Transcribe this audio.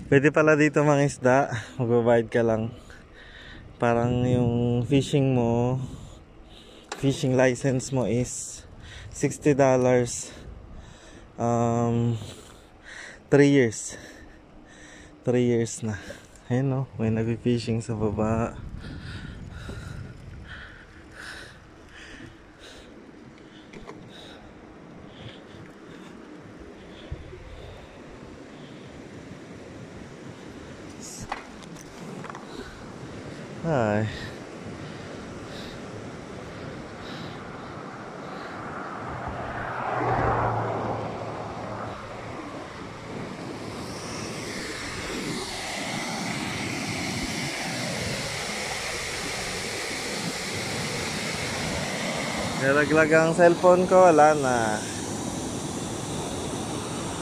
Pwede pala dito mga isda, magbabayad ka lang. Parang yung fishing license mo is $60. 3 years. 3 years na. Ayun no, may nag-fishing sa baba. Ay. Nalaglag ang cellphone ko, wala na.